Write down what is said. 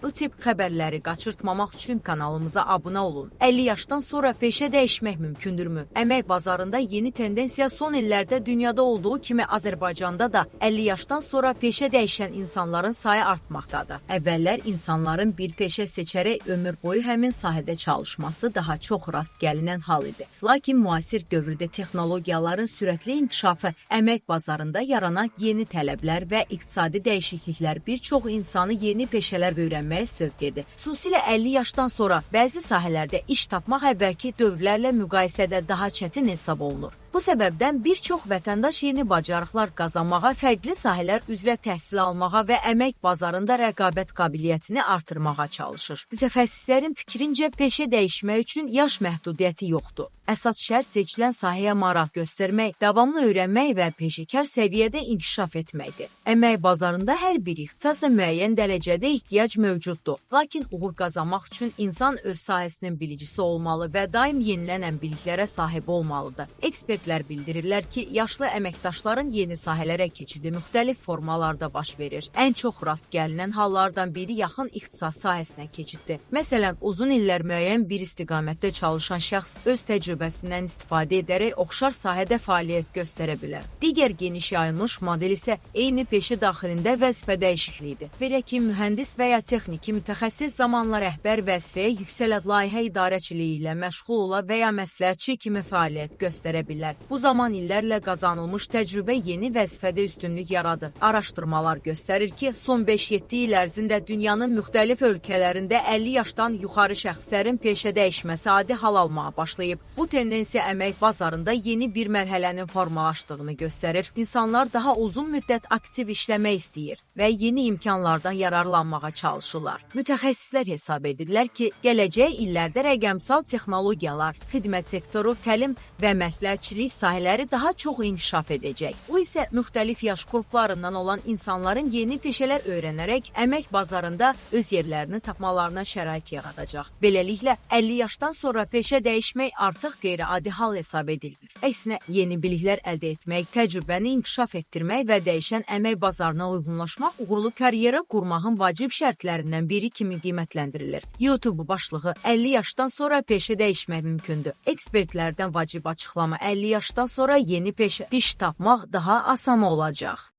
Bu tip xəbərləri qaçırtmamaq üçün kanalımıza abunə olun. 50 yaşdan sonra peşə dəyişmək mümkündürmü? Əmək bazarında yeni tendensiya son illərdə dünyada olduğu kimi Azərbaycanda da 50 yaşdan sonra peşə dəyişən insanların sayı artmaqdadır. Əvvəllər insanların bir peşə seçərək ömür boyu həmin sahədə çalışması daha çox rast gəlinən hal idi. Lakin müasir dövrdə texnologiyaların sürətli inkişafı, əmək bazarında yaranan yeni tələblər və iqtisadi dəyişikliklər bir çox insanı yeni peşələr öyrənməyə sövq edir. Xüsusilə 50 yaşdan sonra bəzi sahələrdə iş tapmaq əvvəlki dövrlərlə müqayisədə daha çətin hesab olunur. Bu səbəbdən bir çox vətəndaş yeni bacarıqlar qazanmağa, fərqli sahələr üzrə təhsil almağa və əmək bazarında rəqabət qabiliyyətini artırmağa çalışır. Mütəxəssislərin fikrincə peşə dəyişmək üçün yaş məhdudiyyəti yoxdur. Əsas şərt seçilən sahəyə maraq göstərmək, davamlı öyrənmək və peşəkar səviyyədə inkişaf etməkdir. Əmək bazarında hər bir ixtisasa müəyyən dərəcədə ehtiyac mövcuddur. Lakin uğur qazanmaq üçün insan öz sahəsinin bilicisi olmalı və daim yenilənən biliklərə sahib olmalıdır. Ekspertlər bildirirlər ki, yaşlı əməkdaşların yeni sahələrə keçidi müxtəlif formalarda baş verir. Ən çox rast gəlinən hallardan biri yaxın ixtisas sahəsinə keçiddir. Məsələn, uzun illər müəyyən bir istiqamətdə çalışan şəxs öz təcrübəsindən istifadə edərək oxşar sahədə fəaliyyət göstərə bilər. Digər geniş yayılmış model isə eyni peşə daxilində vəzifə dəyişikliyidir. Belə ki, mühəndis və ya texniki mütəxəssis zamanla rəhbər vəzifəyə yüksələn layihə idarəçiliyi ilə məşğul ola və ya məsləhətçi kimi fəaliyyət göstərə bilər. Bu zaman illərlə qazanılmış təcrübə yeni vəzifədə üstünlük yaradır. Araşdırmalar göstərir ki, son 5-7 il ərzində dünyanın müxtəlif ölkələrində 50 yaşdan yuxarı şəxslərin peşə dəyişməsi adi hal almağa başlayıb. Bu tendensiya əmək bazarında yeni bir mərhələnin formalaşdığını göstərir. İnsanlar daha uzun müddət aktiv işləmək istəyir və yeni imkanlardan yararlanmağa çalışırlar. Mütəxəssislər hesab edirlər ki, gələcək illərdə rəqəmsal texnologiyalar, xidmət sektoru, təlim və məsləhətçilik sahələri daha çox inkişaf edəcək. Bu isə müxtəlif yaş qruplarından olan insanların yeni peşələr öyrənərək əmək bazarında öz yerlərini tapmalarına şərait yaradacaq. Beləliklə, 50 yaşdan sonra peşə dəyişmək artıq qeyri-adi hal hesab edilmir. Əksinə, yeni biliklər əldə etmək, təcrübəni inkişaf etdirmək və dəyişən əmək bazarına uyğunlaşmaq uğurlu karyera qurmağın vacib şərtlərindən biri kimi qiymətləndirilir. YouTube başlığı 50 yaşdan sonra peşə dəyişmək mümkündür. Ekspertlərdən vacib açıqlama 50 yaşdan sonra yeni peşə, iş tapmaq daha asan olacaq.